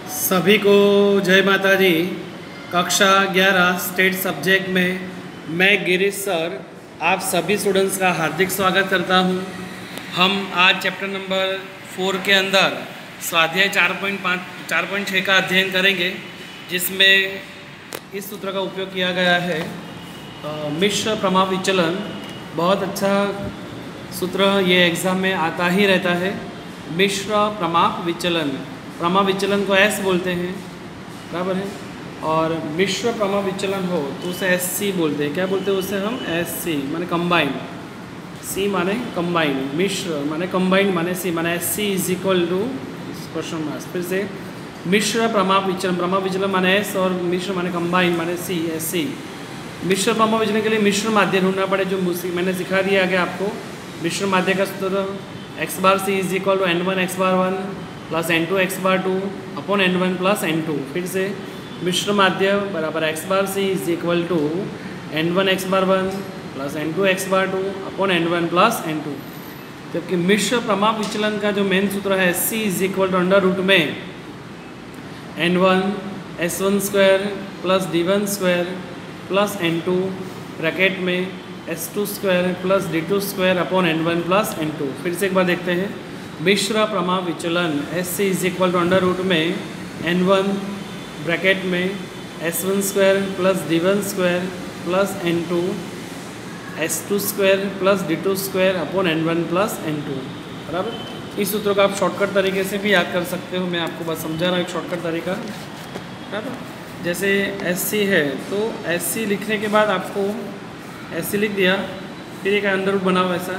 सभी को जय माता दी। कक्षा 11 स्टेट सब्जेक्ट में मैं गिरीश सर आप सभी स्टूडेंट्स का हार्दिक स्वागत करता हूं। हम आज चैप्टर नंबर 4 के अंदर स्वाध्याय 4.6 का अध्ययन करेंगे, जिसमें इस सूत्र का उपयोग किया गया है। मिश्र प्रमाप विचलन बहुत अच्छा सूत्र, ये एग्ज़ाम में आता ही रहता है। मिश्र प्रमाप विचलन, प्रमाप विचलन को एस बोलते हैं, बराबर है। और मिश्र प्रमाप विचलन हो तो उसे एस सी बोलते हैं। क्या बोलते हैं उसे हम? एस सी माने कंबाइन, सी माने कंबाइन, मिश्र माने कंबाइन माने सी माने S C is equal to question marks. फिर से मिश्र प्रमाप विचलन, प्रमाप विचलन माने एस और मिश्र माने कंबाइन माने सी, एस सी। मिश्र प्रमाप विचलन के लिए मिश्र माध्य ढूंढना पड़े, जो मैंने सिखा दिया आगे आपको। मिश्र माध्य का सूत्र x bar C is equal to n1 x bar 1 plus n2 x bar 2 upon n1 plus n2। फिर से मिश्र माध्य बराबर x bar C is equal to n1 x bar 1 plus n2 x bar 2 upon n1 plus n2। जबकि मिश्र प्रमाप विचलन का जो मेन सूत्र है C is equal to under root में n1 s1 square plus d1 square plus n2 bracket में s2 square plus d2 square upon n1 plus n2। फिर से एक बार देखते हैं। मिश्र प्रमाप विचलन S C is equal to under root में n1 ब्रैकेट में s1 square plus d1 square plus n2 s2 square plus d2 square upon n1 plus n2, बराबर। इस सूत्र को आप शॉर्टकट तरीके से भी याद कर सकते हो, मैं आपको बस समझा रहा हूँ एक शॉर्टकट तरीका, बराबर। जैसे एस सी है तो एस सी लिखने के बाद आपको एस सी लिख दिया, फिर एक अंडर रूट बनाओ ऐसा।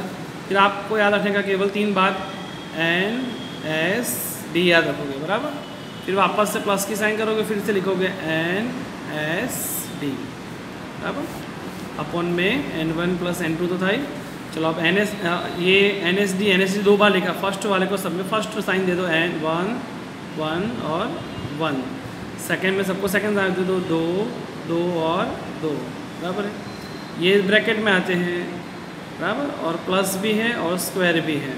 फिर आपको याद रखने का केवल 3 बात, एन एस डी याद रखोगे, बराबर। फिर वापस से प्लस की साइन करोगे, फिर से लिखोगे एन एस डी, बराबर। अपॉन में n1 प्लस n2 तो था ही। चलो अब एन एस, ये एन एस डी 2 बार लिखा। फर्स्ट वाले को सब में फर्स्ट साइन दे दो, एन 1 और 1। सेकेंड में सबको सेकेंड साइन दे दो, 2 और 2, बराबर है। ये ब्रैकेट में आते हैं, बराबर, और प्लस भी है और स्क्वायर भी है।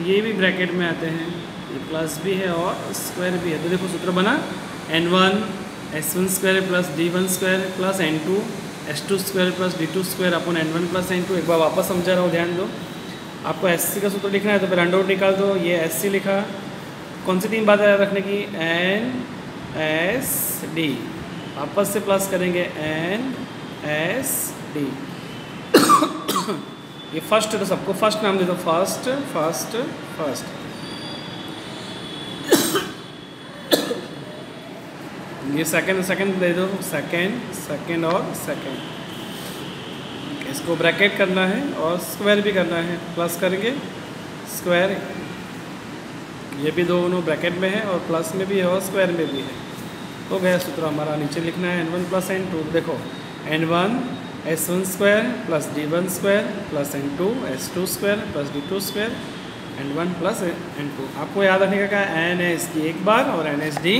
ये भी ब्रैकेट में आते हैं, ये प्लस भी है और स्क्वायर भी है। तो देखो सूत्र बना n1 s1 square plus d1 square plus n2 s2 square plus d2 square upon n1 plus n2। एक बार वापस समझा रहा हूँ, ध्यान दो। आपको एस का सूत्र लिखना है तो फिर अंडर रूट निकाल दो। ये एस सी लिखा, कौन सी 3 बातें याद रखने की? एन एस डी, वापस से प्लस करेंगे एन एस डी। ये फर्स्ट है तो सबको फर्स्ट नाम दे दो, फर्स्ट फर्स्ट फर्स्ट। ये सेकंड दे दो, सेकंड और सेकंड। इसको ब्रैकेट करना है और स्क्वायर भी करना है, प्लस करेंगे स्क्वायर। ये भी दोनों ब्रैकेट में है और प्लस में भी है और स्क्वायर में भी है। तो गया सूत्र हमारा। नीचे लिखना है n1 प्लस n2। देखो n1 s1 square plus d1 square plus n2 s2 square plus d2 square n1 plus n2। आपको याद रखने का एन एस डी एक बार और एन एस डी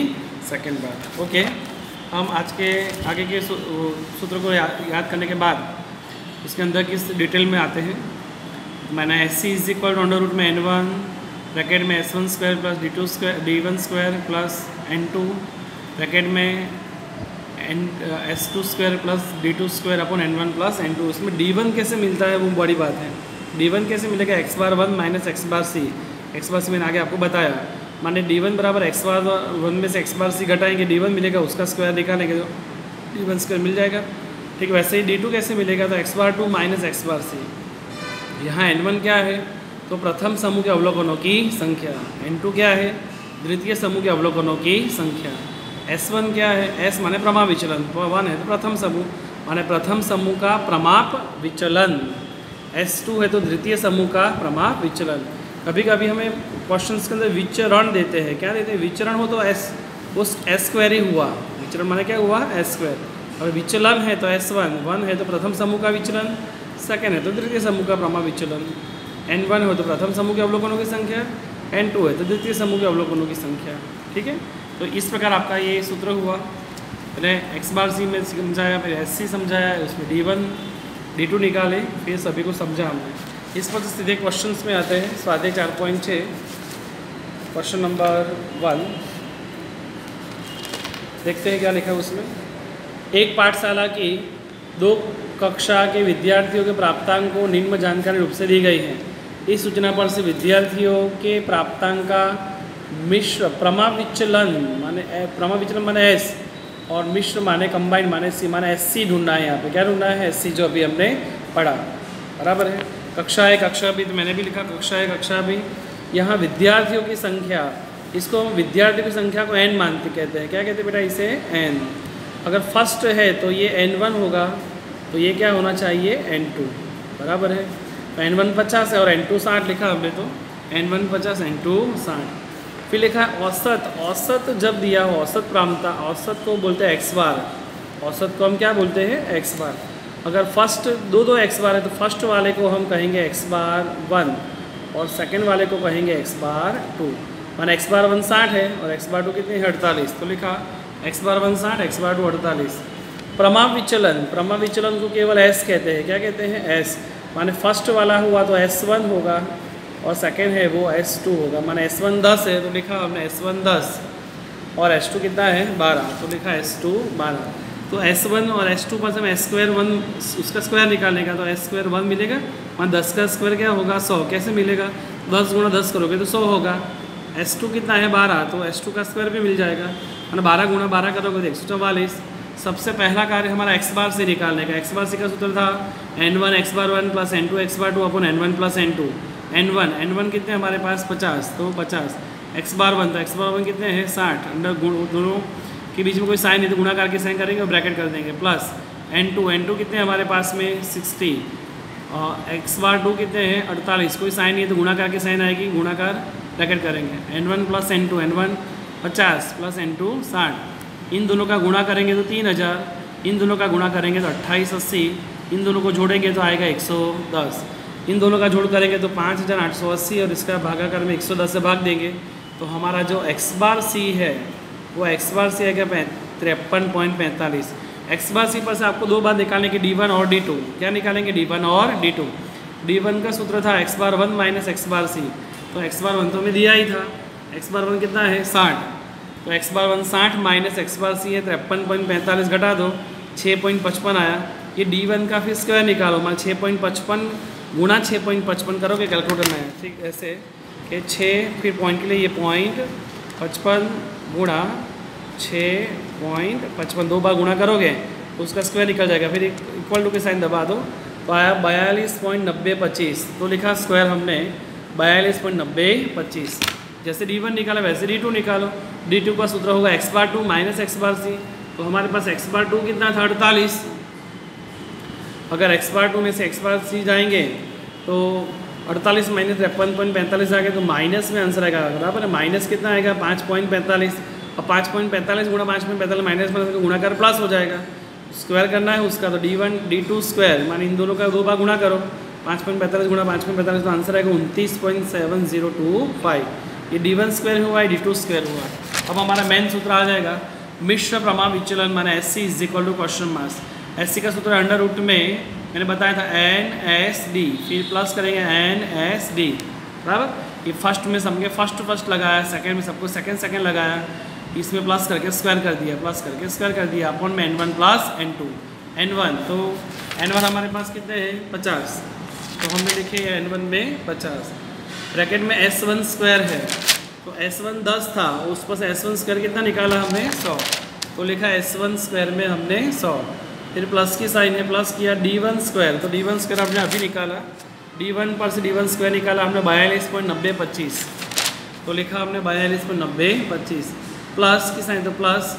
सेकेंड बार। ओके, हम आज के आगे के सूत्र को याद करने के बाद उसके अंदर किस डिटेल में आते हैं। मैंने S C is equal to under root में n1 ब्रैकेट में s1 square plus d2 square d1 square plus n2 bracket में s2 square plus d2 square upon n1 plus n2। उसमें d1 कैसे मिलता है वो बड़ी बात है। d1 कैसे मिलेगा? x बार 1 माइनस x बार सी। x बार सी मैंने आगे आपको बताया, माने d1 बराबर x बार 1 में से x बार सी घटाएंगे, d1 मिलेगा, उसका स्क्वायर निकालेंगे तो d1 स्क्वायर मिल जाएगा। ठीक, वैसे ही d2 कैसे मिलेगा? तो x बार 2 माइनस x बार सी। यहाँ n1 क्या है? तो प्रथम समूह के अवलोकनों की संख्या। n2 क्या है? द्वितीय समूह के अवलोकनों की संख्या। S1 क्या है? S माने प्रमाप विचलन, 1 है तो प्रथम समूह माने प्रथम समूह का प्रमाप विचलन। S2 है तो द्वितीय समूह का प्रमाप विचलन। कभी कभी हमें क्वेश्चंस के अंदर विचरण देते हैं। क्या देते हैं? विचरण हो तो S, उस S स्क्वायर ही हुआ। विचरण माने क्या हुआ? S square. और विचलन है तो S1, 1 है तो प्रथम समूह का विचलन, सेकेंड है तो द्वितीय समूह का प्रमाप विचलन। n1 हो तो प्रथम समूह के अवलोकनों की संख्या, n2 है तो द्वितीय समूह के अवलोकनों की संख्या। ठीक है, तो इस प्रकार आपका ये सूत्र हुआ। पहले एक्स बार सी में समझाया, फिर एस सी समझाया, उसमें d1 d2 निकाले, फिर सभी को समझा हमने। इस पर सीधे क्वेश्चंस में आते हैं। स्वाध्याय 4.6 क्वेश्चन नंबर 1 देखते हैं क्या लिखा है उसमें। एक पाठशाला की 2 कक्षा के विद्यार्थियों के प्राप्तांक को निम्न जानकारी रूप से दी गई है। इस सूचना पर से विद्यार्थियों के प्राप्तांक का मिश्र प्रमाविचलन माने एस और मिश्र माने कंबाइंड माने सी माने एससी ढूंढना है। यहाँ पे क्या ढूंढना है? एससी, जो अभी हमने पढ़ा। बराबर है। कक्षा है कक्षा भी, तो मैंने भी लिखा कक्षा है कक्षा भी। यहाँ विद्यार्थियों की संख्या, इसको विद्यार्थियों की संख्या को n मानते कहते हैं। क्या कहते हैं बेटा? इसे n। अगर फर्स्ट है तो ये n1 होगा, तो ये क्या होना चाहिए? n2। बराबर है। तो n1 50 है और n2 60 लिखा हमने, तो n1 50 n2 60। फिर लिखा है औसत। औसत जब दिया हो, औसत प्राप्ता, औसत को बोलते हैं x बार। औसत को हम क्या बोलते हैं? x बार। अगर फर्स्ट दो x बार है तो फर्स्ट वाले को हम कहेंगे x बार 1 और सेकंड वाले को कहेंगे x बार 2। माने x बार 1 60 है और x बार 2 कितनी है? 48। तो लिखा x बार 1 60, x बार 2 48। प्रमाविचलन, प्रमाविचलन को केवल s कहते हैं। क्या कहते हैं? s। माने फर्स्ट वाला हुआ तो s1 होगा और सेकंड है वो s2 होगा। माने s1 10 है तो लिखा हमने s1 10 और s2 कितना है? 12। तो लिखा s2 12। तो s1 और s2 पर से हम s² 1 उसका स्क्वायर निकालने का, तो s² 1 मिलेगा। मान 10 का स्क्वायर क्या होगा? 100। कैसे मिलेगा? 10 गुणा 10 करोगे तो 100 होगा। s2 कितना है? 12, तो s2 का स्क्वायर भी मिल जाएगा। मैंने 12 गुणा 12 करोगे तो 144। सबसे पहला कार्य हमारा x बार से निकालने का। x बार से का सूत्र था n1 x bar 1 plus n2 x bar 2 अपन n1 प्लस n2। n1 कितने हमारे पास? 50, तो 50 x बार 1, तो x बार 1 कितने हैं? 60। अंडर दोनों के बीच में कोई साइन नहीं तो गुणाकार के साइन करेंगे और ब्रैकेट कर देंगे। प्लस n2 कितने हमारे पास में? 60 और x बार 2 कितने हैं? 48। कोई साइन नहीं है तो गुणाकार की साइन आएगी, गुणाकार ब्रैकेट करेंगे। n1 plus n2, n1 50 plus n2 60। इन दोनों का गुणा करेंगे तो 3000, इन दोनों का गुणा करेंगे तो 2880, इन दोनों को जोड़ेंगे तो आएगा 110, इन दोनों का जोड़ करेंगे तो 5880 और इसका भागाकार में 110 से भाग देंगे तो हमारा जो x बार c है वो x बार c है क्या? 53.45। x बार c पर से आपको 2 बार निकालने की, d1 और d2। क्या निकालेंगे? d1 और d2। d1 का सूत्र था x बार 1 माइनस x बार c, तो x बार 1 तो हमें दिया ही था। x बार 1 कितना है? 60। तो x बार 1 60 माइनस x बार c है 53.45, घटा दो 6.55 आया। ये d1 का फिर स्क्वायर निकालो। मान 6.55 गुणा 6.55 करोगे कैलकुलेटर में, ठीक ऐसे कि 6 फिर पॉइंट के लिए ये 0.55 गुणा 6.55 2 बार गुणा करोगे तो उसका स्क्वायर निकल जाएगा। फिर इक्वल टू के साइन दबा दो तो आया 42.9025। तो लिखा स्क्वायर हमने 42.9025। जैसे d1 निकाला वैसे d2 निकालो। d2 का सूत्र होगा x बार 2 माइनस x बार c। तो हमारे पास x बार 2 कितना था? 48। अगर x बार 2 में से x बार c जाएंगे तो 48 माइनस 53.45 आ गया तो माइनस में आंसर आएगा। बराबर है। माइनस कितना आएगा? 5.45 और 5.45 गुणा 5.45 माइनस में गुणाकार प्लस हो जाएगा। स्क्वायर करना है उसका तो d1 d2 स्क्वायर माने इन दोनों का 2 बार गुणा करो। 5.45 गुणा 5.45 तो आंसर आएगा 29.7025। ये d1 स्क्वायर हुआ है, d2 स्क्वायर हुआ। अब हमारा मेन सूत्र आ जाएगा मिश्र प्रमाविचलन माने SC is equal to question marks. SC का सूत्र अंडर रूट में मैंने बताया था NSD, फिर प्लस करेंगे NSD। बराबर। ये फर्स्ट में सबके फर्स्ट लगाया, सेकंड में सबको सेकंड लगाया, इसमें प्लस करके स्क्वायर कर दिया, प्लस करके स्क्वायर कर दिया अपॉन में n1 प्लस n2। n1 तो n1 हमारे पास कितने हैं? 50। तो हमने लिखे n1 में 50। ब्रैकेट में s1 स्क्वायर है तो s1 10 था, उस पर से s1 स्क्वायर कितना निकाला हमने? 100। तो लिखा s1 स्क्वायर में हमने 100। फिर प्लस की साइन है, प्लस किया d1 स्क्वायर, तो d1 स्क्वायर हमने अभी निकाला। d1 पर से d1 स्क्वायर निकाला हमने 42.9025। तो लिखा हमने 42.9025 प्लस की साइन तो प्लस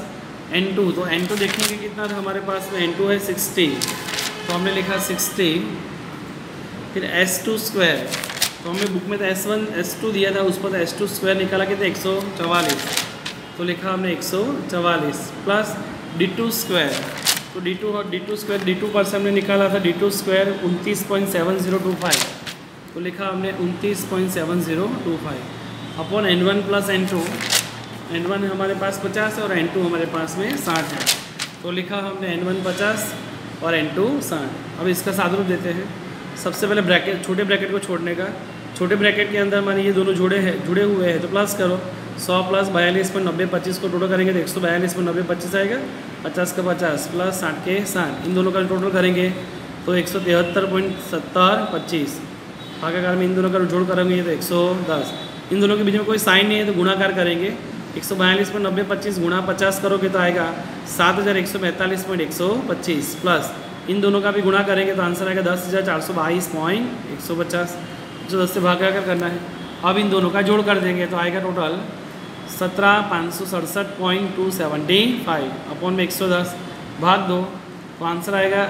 n2, तो n2 देखेंगे कितना था हमारे पास में? n2 है 60, तो हमने लिखा 60। फिर s2 स्क्वायर, तो हमने बुक में तो s1 s2 दिया था, उस पर तो s2 स्क्वायर निकाला कितना? 144, तो लिखा हमने 144 प्लस d2 स्क्वायर, तो d2 और d2 स्क्वायर d2 पर से हमने निकाला था d2 स्क्वायर 29.7025, तो लिखा हमने 29.7025 upon n1 plus n2। n1 हमारे पास 50 है और n2 हमारे पास में 60 है, तो लिखा हमने n1 50 और n2 60। अब इसका सादरूप देते हैं। सबसे पहले ब्रैकेट, छोटे ब्रैकेट को छोड़ने का, छोटे ब्रैकेट के अंदर मानिए ये दोनों जुड़े हुए हैं तो प्लस करो 100 प्लस 42.90 को टोटल करेंगे तो 142.90 आएगा, 50 का 50 प्लस 60 के 60, इन दोनों का टोटल करेंगे तो 173.7025। भागाकार में इन दोनों का जोड़ करेंगे तो 110, इन दोनों के बीच में कोई साइन नहीं है तो गुणाकार करेंगे 142.90 गुणा 50 करोगे तो आएगा 7145.125 प्लस इन दोनों का भी गुणा करेंगे तो आंसर आएगा 10,422.150, जो 10 से भागाकार करना है। अब इन दोनों का जोड़ कर देंगे तो आएगा टोटल 17,567.275 अपॉन में 110 भाग दो तो आंसर आएगा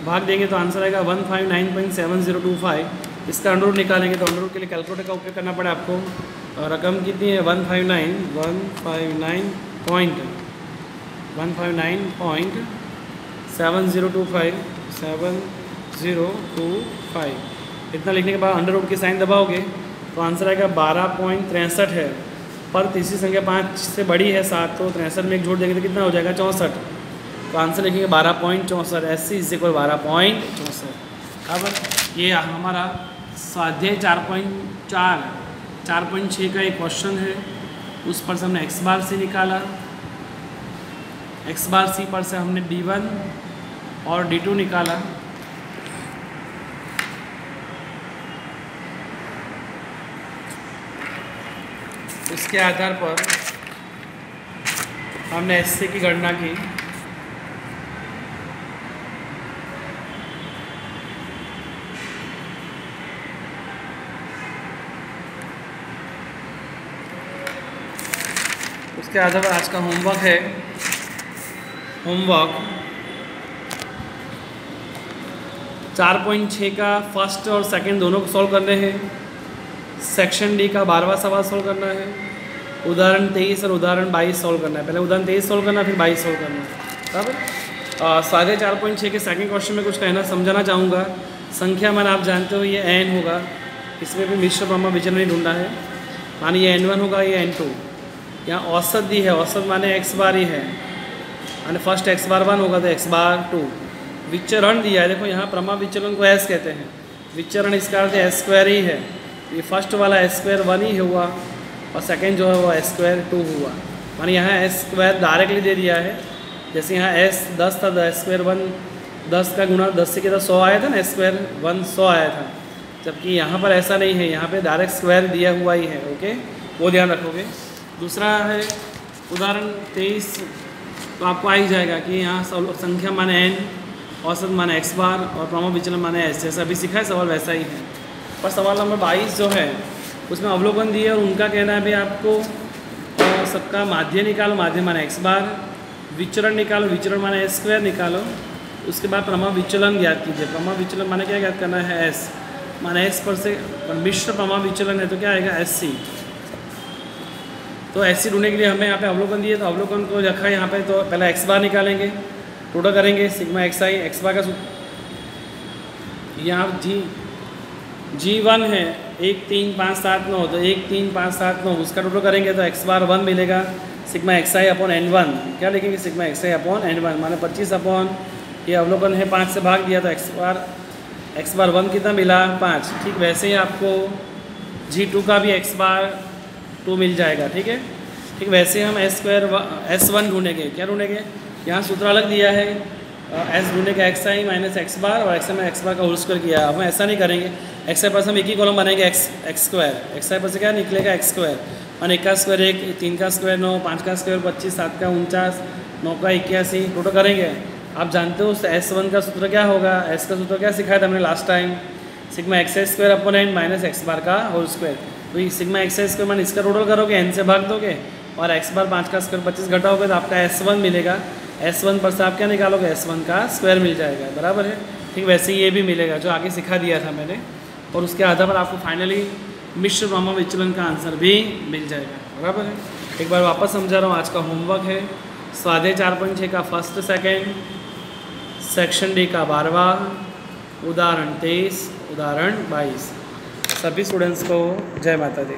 भाग देंगे तो आंसर आएगा 159.7025। इसका अंडर रूट निकालेंगे तो अंडर रूट के लिए कैलकुलेटर का उपयोग करना पड़े आपको। रकम कितनी है 159.7025 इतना लिखने के बाद अंडर रूट की साइन दबाओगे तो आंसर आएगा 12.63 है, पर तीसरी संख्या 5 से बड़ी है 7 तो 63 में एक जोड़ देंगे तो कितना हो जाएगा 64, तो आंसर लिखेंगे 12.64। SC is equal 12.64। अब ये हमारा स्वाध्याय 4.6 का एक क्वेश्चन है, उस पर से हमने x बार से निकाला, x बार सी पर से हमने D1 और D2 निकाला। उसके आधार पर हमने SC की गणना की। उसके आधार पर आज का होमवर्क है, होमवर्क 4.6 का फर्स्ट और सेकंड दोनों को सॉल्व करने हैं। सेक्शन डी का 12वां सवाल सॉल्व करना है। उदाहरण 23 और उदाहरण 22 सॉल्व करना है। पहले उदाहरण 23 सॉल्व करना है, फिर 22 सॉल्व करना है। बराबर। स्वाध्याय 4.6 के सेकंड क्वेश्चन में कुछ कहना समझाना चाहूँगा। संख्या मान आप जानते हो ये n होगा, इसमें भी मिश्र ब्रह्म विचलन नहीं ढूंढना है। माने ये n1 होगा, ये n2। यहाँ औसत दी है, औसत माने x बार ही है, माने फर्स्ट x बार 1 होगा तो x बार 2। विचरण दिया है, देखो यहाँ प्रमा विचलन को s कहते हैं, विचरण इसका अर्थ s स्क्वायर ही है। ये फर्स्ट वाला s स्क्वायर 1 ही हुआ और सेकंड जो है वो s स्क्वायर 2 हुआ। माने यहाँ s स्क्वायर डायरेक्टली दे दिया है, जैसे यहाँ s 10 था तो s स्क्वायर 1 10 का गुणा 10 से कितना 100 आया था ना, s स्क्वायर 1 100 आया था, जबकि यहाँ पर ऐसा नहीं है, यहाँ पे डायरेक्ट स्क्वायर दिया हुआ ही है। ओके, वो ध्यान रखोगे। दूसरा है उदाहरण 23, तो आपको आ ही जाएगा कि यहाँ संख्या माने n, औसत माने x बार और प्रमुख विचलन माने s। जैसा अभी सीखा है सवाल वैसा ही है। पर सवाल नंबर 22 जो है उसमें अवलोकन दिए और उनका कहना है भी आपको सबका माध्य निकालो, माध्य माने x बार, विचरण निकालो, विचरण माने s स्क्वायर निकालो। उसके बाद प्रमुख विचलन ज्ञात कीजिए। प्रमुख विचलन माने क्या ज्ञात करना है, s माने s पर से मिश्र प्रमुख विचलन है तो क्या आएगा SC। तो SC ढूंढने के लिए हमें यहाँ पे अवलोकन दिए, तो अवलोकन को रखा है यहाँ पे, तो पहले x बार निकालेंगे, टोटल करेंगे सिग्मा xi, x बार का यहाँ G1 है 1 3 5 7 9, तो 1 3 5 7 9 उसका टोटल करेंगे तो x बार 1 मिलेगा, सिग्मा xi अपॉन n1 क्या लिखेंगे, सिग्मा xi अपॉन n1 माने 25 अपॉन ये अवलोकन है 5 से भाग दिया तो x बार 1 कितना मिला 5। ठीक वैसे ही आपको G2 का भी x बार 2 मिल जाएगा। ठीक है, ठीक वैसे हम S1 ढूंढेंगे। क्या ढूंढेंगे, यहाँ सूत्र अलग दिया है, S ढूंढेगा xi माइनस x बार और x में x बार का होल स्क्वायर किया। अब हम ऐसा नहीं करेंगे, xi पर से हम एक ही कॉलम बनाएंगे x स्क्वायर, xi पर से क्या निकलेगा x स्क्वायर, मान 1 का स्क्वायर 1, 3 का स्क्वायर 9, 5 का स्क्वायर 25, 7 का 49, 9 का 81, टोटल करेंगे। आप जानते हो S1 का सूत्र क्या होगा, S का सूत्र क्या सिखाया था हमने last time, sigma xi square upon n minus x बार का होल स्क्वायर। तो ये सिग्मा xi स्क्वायर मान इसका टोटल करोगे, n से भाग दोगे और x बार 5 का स्क्वायर 25 घटाओगे तो आपका S1 मिलेगा। S1 पर से आप क्या निकालोगे, S1 का स्क्वायर मिल जाएगा। बराबर है। ठीक वैसे ये भी मिलेगा जो आगे सिखा दिया था मैंने, और उसके आधार पर आपको फाइनली मिश्र ब्रह्म विचलन का आंसर भी मिल जाएगा। बराबर है। एक बार वापस समझा रहा हूँ, आज का होमवर्क है स्वाध्याय 4.6 का फर्स्ट सेकेंड, सेक्शन डी का 12वां, उदाहरण 23, उदाहरण 22। सभी स्टूडेंट्स को जय माता दी।